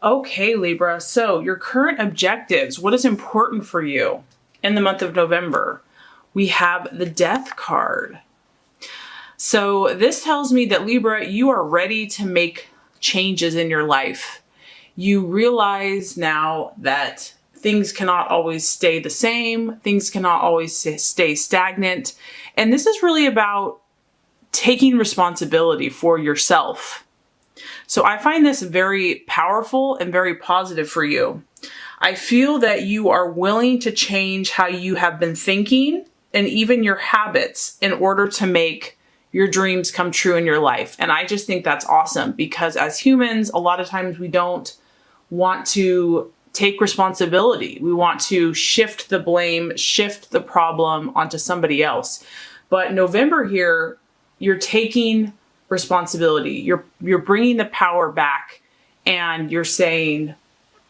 Okay, Libra, so your current objectives, what is important for you in the month of November? We have the Death card. So this tells me that Libra, you are ready to make changes in your life. You realize now that things cannot always stay the same. Things cannot always stay stagnant. And this is really about taking responsibility for yourself. So I find this very powerful and very positive for you. I feel that you are willing to change how you have been thinking and even your habits in order to make your dreams come true in your life. And I just think that's awesome because as humans, a lot of times we don't want to take responsibility. We want to shift the blame, shift the problem onto somebody else. But November here, you're taking responsibility. You're bringing the power back and you're saying,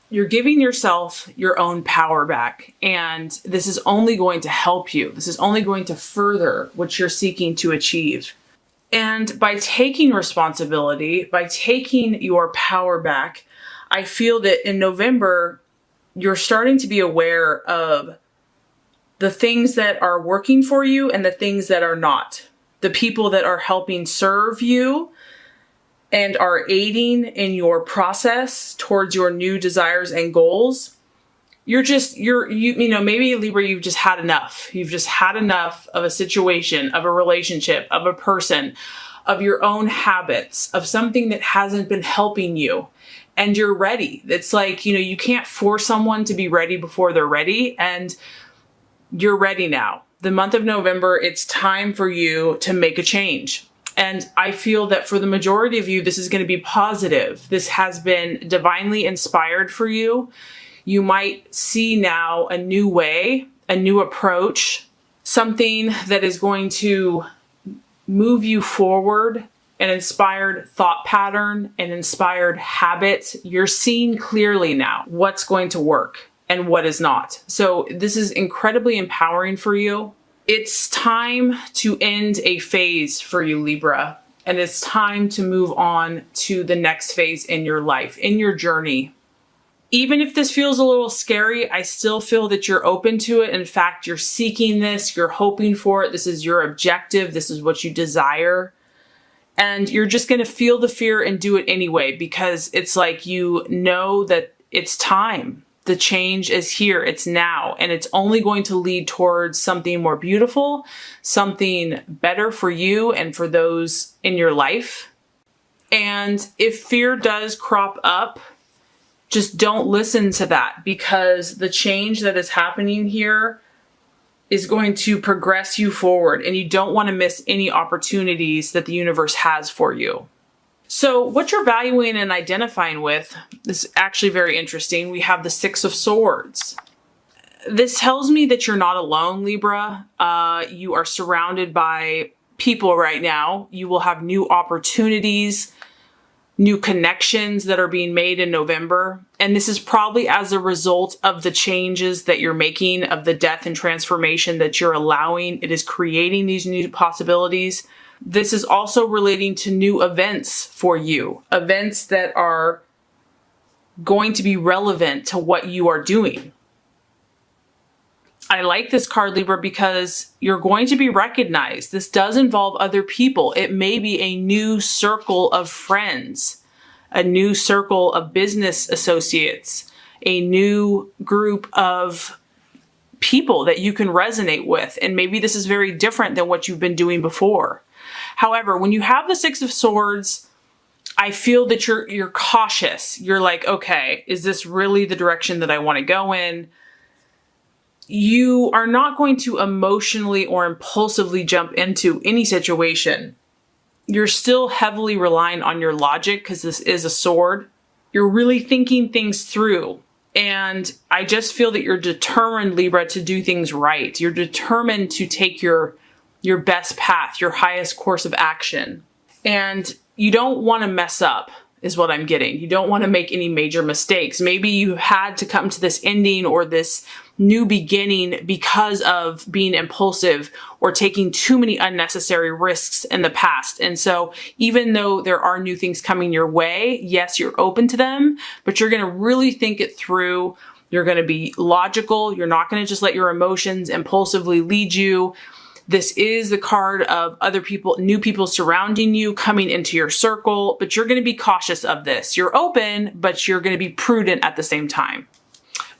you're giving yourself your own power back. And this is only going to help you. This is only going to further what you're seeking to achieve. And by taking responsibility, by taking your power back, I feel that in November, you're starting to be aware of the things that are working for you and the things that are not. The people that are helping serve you and are aiding in your process towards your new desires and goals. Maybe Libra, you've just had enough. You've just had enough of a situation, of a relationship, of a person, of your own habits, of something that hasn't been helping you. And you're ready. It's like, you can't force someone to be ready before they're ready. And you're ready now. The month of November, it's time for you to make a change. And I feel that for the majority of you, this is going to be positive. This has been divinely inspired for you. You might see now a new way, a new approach, something that is going to move you forward, an inspired thought pattern, an inspired habit. You're seeing clearly now what's going to work and what is not. So this is incredibly empowering for you. It's time to end a phase for you, Libra, and it's time to move on to the next phase in your life, in your journey. Even if this feels a little scary, I still feel that you're open to it. In fact, you're seeking this, you're hoping for it. This is your objective. This is what you desire. And you're just going to feel the fear and do it anyway, because it's like you know that it's time. The change is here, it's now, and it's only going to lead towards something more beautiful, something better for you and for those in your life. And if fear does crop up, just don't listen to that, because the change that is happening here is going to progress you forward, and you don't want to miss any opportunities that the universe has for you. So what you're valuing and identifying with is actually very interesting. We have the Six of Swords. This tells me that you're not alone, Libra. You are surrounded by people right now. You will have new opportunities, new connections that are being made in November. And this is probably as a result of the changes that you're making, of the death and transformation that you're allowing. It is creating these new possibilities. This is also relating to new events for you, events that are going to be relevant to what you are doing. I like this card, Libra, because you're going to be recognized. This does involve other people. It may be a new circle of friends, a new circle of business associates, a new group of people that you can resonate with. And maybe this is very different than what you've been doing before. However, when you have the Six of Swords, I feel that you're cautious. You're like, okay, is this really the direction that I want to go in? You are not going to emotionally or impulsively jump into any situation. You're still heavily relying on your logic because this is a sword. You're really thinking things through. And I just feel that you're determined, Libra, to do things right. You're determined to take your best path, your highest course of action. And you don't want to mess up. is what I'm getting. You don't want to make any major mistakes. Maybe you had to come to this ending or this new beginning because of being impulsive or taking too many unnecessary risks in the past. And so even though there are new things coming your way, yes, you're open to them, but you're going to really think it through. You're going to be logical. You're not going to just let your emotions impulsively lead you. This is the card of other people, new people surrounding you, coming into your circle, but you're going to be cautious of this. You're open, but you're going to be prudent at the same time.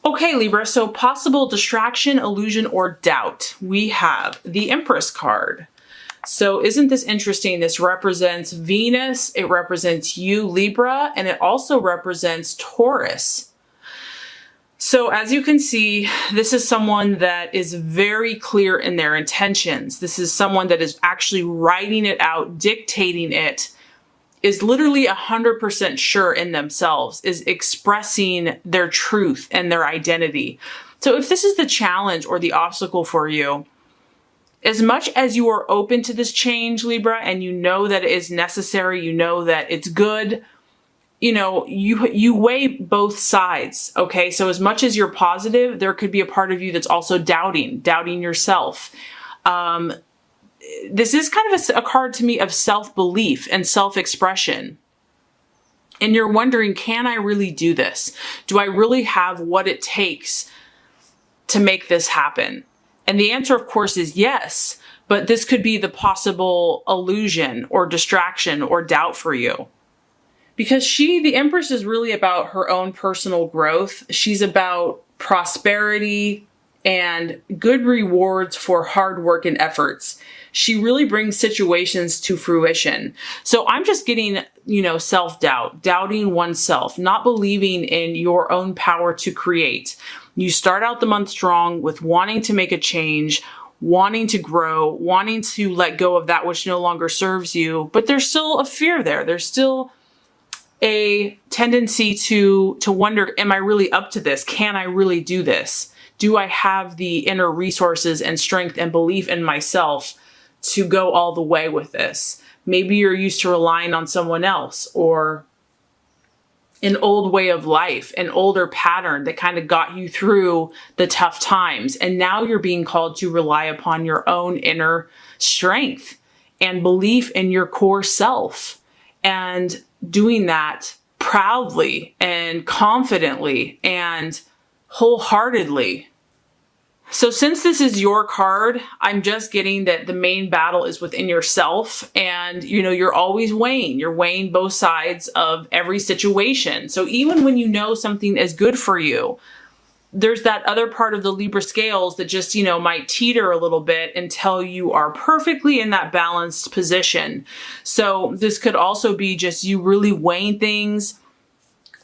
Okay, Libra, so possible distraction, illusion, or doubt. We have the Empress card. So isn't this interesting? This represents Venus, it represents you, Libra, and it also represents Taurus. So as you can see, this is someone that is very clear in their intentions. This is someone that is actually writing it out, dictating it, is literally 100% sure in themselves, is expressing their truth and their identity. So if this is the challenge or the obstacle for you, as much as you are open to this change, Libra, and you know that it is necessary, you know that it's good, you know, you weigh both sides, okay? So as much as you're positive, there could be a part of you that's also doubting yourself. This is kind of a card to me of self-belief and self-expression. And you're wondering, can I really do this? Do I really have what it takes to make this happen? And the answer, of course, is yes, but this could be the possible illusion or distraction or doubt for you. Because the Empress is really about her own personal growth. She's about prosperity and good rewards for hard work and efforts. She really brings situations to fruition. So I'm just getting, self-doubt, doubting oneself, not believing in your own power to create. You start out the month strong with wanting to make a change, wanting to grow, wanting to let go of that which no longer serves you, but there's still a fear there. There's still a tendency to wonder, am I really up to this? Can I really do this? Do I have the inner resources and strength and belief in myself to go all the way with this? Maybe you're used to relying on someone else or an old way of life, an older pattern that kind of got you through the tough times. And now you're being called to rely upon your own inner strength and belief in your core self, and doing that proudly and confidently and wholeheartedly. So since this is your card, I'm just getting that the main battle is within yourself, and you're always weighing. You're weighing both sides of every situation. So even when you know something is good for you, there's that other part of the Libra scales that just, might teeter a little bit until you are perfectly in that balanced position. So this could also be just you really weighing things,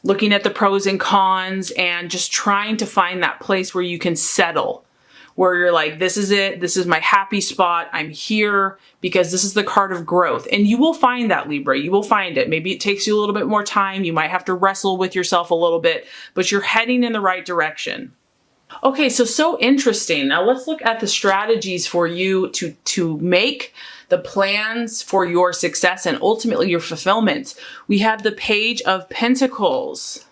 looking at the pros and cons, and just trying to find that place where you can settle, where you're like, this is it. This is my happy spot. I'm here because this is the card of growth. And you will find that, Libra. You will find it. Maybe it takes you a little bit more time. You might have to wrestle with yourself a little bit, but you're heading in the right direction. Okay, so interesting. Now let's look at the strategies for you to make the plans for your success and ultimately your fulfillment. We have the Page of Pentacles.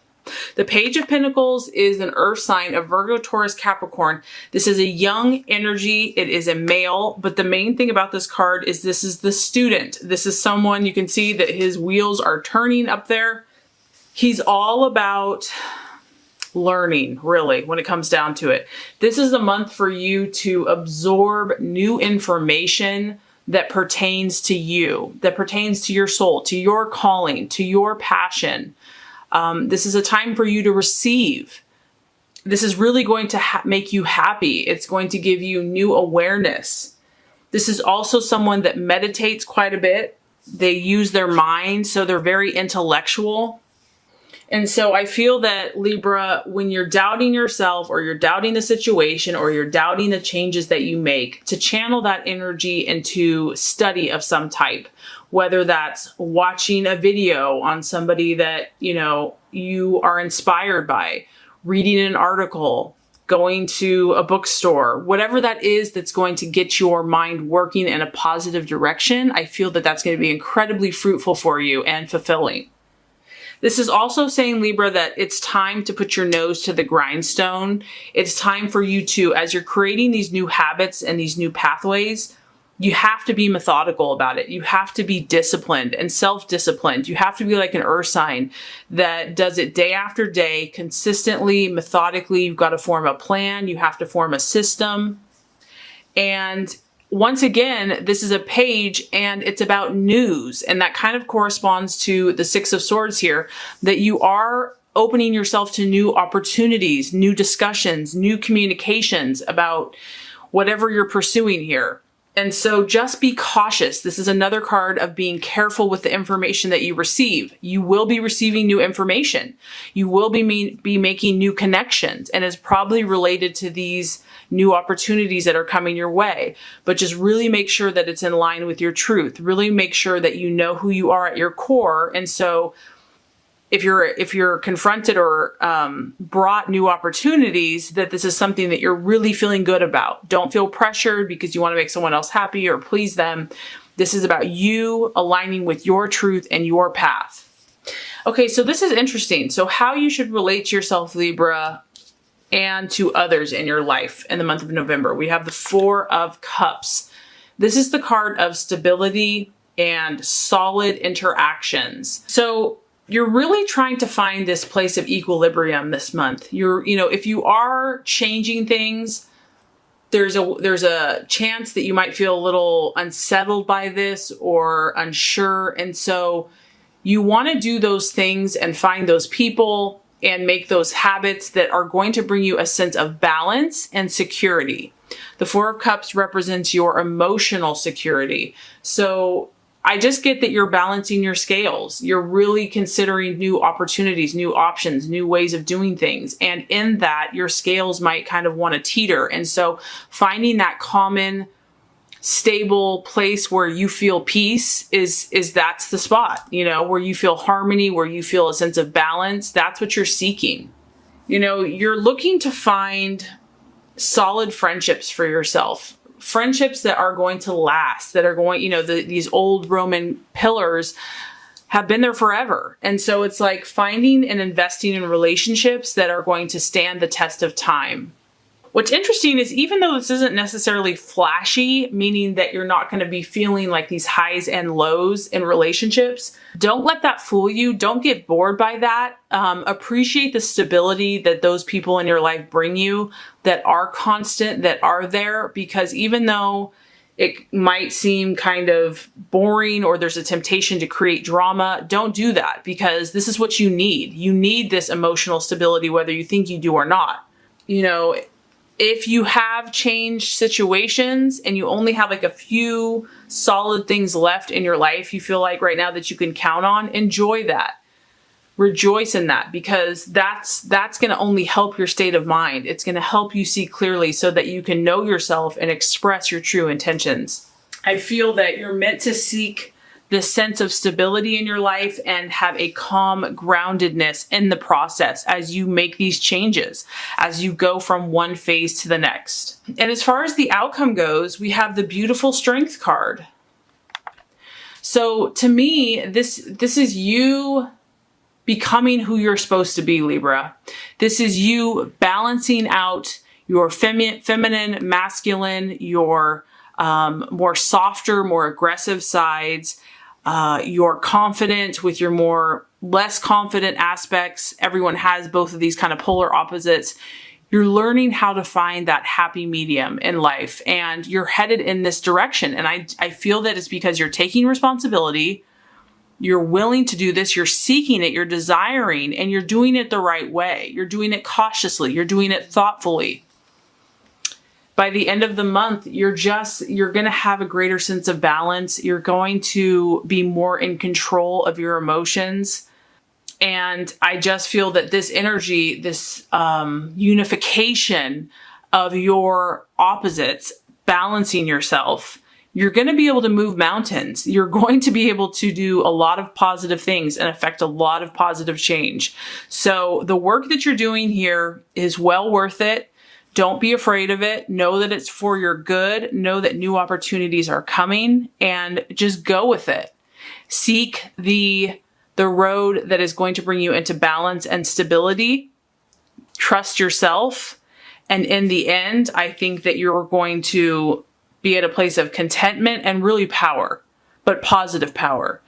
The Page of Pentacles is an earth sign of Virgo, Taurus, Capricorn. This is a young energy. It is a male, but the main thing about this card is this is the student. This is someone, you can see that his wheels are turning up there. He's all about learning, really, when it comes down to it. This is a month for you to absorb new information that pertains to you, that pertains to your soul, to your calling, to your passion. This is a time for you to receive. This is really going to make you happy. It's going to give you new awareness. This is also someone that meditates quite a bit. They use their mind, so they're very intellectual. And so I feel that, Libra, when you're doubting yourself or you're doubting the situation or you're doubting the changes that you make, to channel that energy into study of some type, whether that's watching a video on somebody that, you are inspired by, reading an article, going to a bookstore, whatever that is that's going to get your mind working in a positive direction. I feel that that's going to be incredibly fruitful for you and fulfilling. This is also saying, Libra, that it's time to put your nose to the grindstone. It's time for you to, as you're creating these new habits and these new pathways, you have to be methodical about it. You have to be disciplined and self-disciplined. You have to be like an earth sign that does it day after day, consistently, methodically. You've got to form a plan. You have to form a system. And once again, this is a page and it's about news. And that kind of corresponds to the Six of Swords here, that you are opening yourself to new opportunities, new discussions, new communications about whatever you're pursuing here. And so just be cautious. This is another card of being careful with the information that you receive. You will be receiving new information. You will be making new connections, and it's probably related to these new opportunities that are coming your way. But just really make sure that it's in line with your truth. Really make sure that you know who you are at your core. And so if you're confronted or brought new opportunities, that this is something that you're really feeling good about. Don't feel pressured because you want to make someone else happy or please them. This is about you aligning with your truth and your path. Okay, so this is interesting. So how you should relate to yourself, Libra, and to others in your life in the month of November. We have the Four of Cups. This is the card of stability and solid interactions. So you're really trying to find this place of equilibrium this month. If you are changing things, there's a chance that you might feel a little unsettled by this or unsure. And so you want to do those things and find those people and make those habits that are going to bring you a sense of balance and security. The Four of Cups represents your emotional security. So I just get that you're balancing your scales. You're really considering new opportunities, new options, new ways of doing things. And in that, your scales might kind of want to teeter. And so finding that common, stable place where you feel peace is that's the spot, where you feel harmony, where you feel a sense of balance. That's what you're seeking. You're looking to find solid friendships for yourself. Friendships that are going to last, that are going, these old Roman pillars have been there forever. And so it's like finding and investing in relationships that are going to stand the test of time. What's interesting is, even though this isn't necessarily flashy, meaning that you're not going to be feeling like these highs and lows in relationships, don't let that fool you. Don't get bored by that. Appreciate the stability that those people in your life bring you, that are constant, that are there, because even though it might seem kind of boring or there's a temptation to create drama, don't do that, because this is what you need. You need this emotional stability, whether you think you do or not. If you have changed situations and you only have like a few solid things left in your life, you feel like right now that you can count on, enjoy that. Rejoice in that, because that's going to only help your state of mind. It's going to help you see clearly so that you can know yourself and express your true intentions. I feel that you're meant to seek this sense of stability in your life and have a calm groundedness in the process as you make these changes, as you go from one phase to the next. And as far as the outcome goes, we have the beautiful Strength card. So to me, this is you becoming who you're supposed to be, Libra. This is you balancing out your feminine, masculine, your more softer, more aggressive sides. You're confident with your less confident aspects. Everyone has both of these kind of polar opposites. You're learning how to find that happy medium in life, and you're headed in this direction. And I feel that it's because you're taking responsibility. You're willing to do this. You're seeking it. You're desiring, and you're doing it the right way. You're doing it cautiously. You're doing it thoughtfully. By the end of the month, you're going to have a greater sense of balance. You're going to be more in control of your emotions. And I just feel that this energy, this unification of your opposites, balancing yourself, you're going to be able to move mountains. You're going to be able to do a lot of positive things and affect a lot of positive change. So the work that you're doing here is well worth it. Don't be afraid of it. Know that it's for your good. Know that new opportunities are coming, and just go with it. Seek the the road that is going to bring you into balance and stability. Trust yourself. And in the end, I think that you're going to be at a place of contentment and really power, but positive power.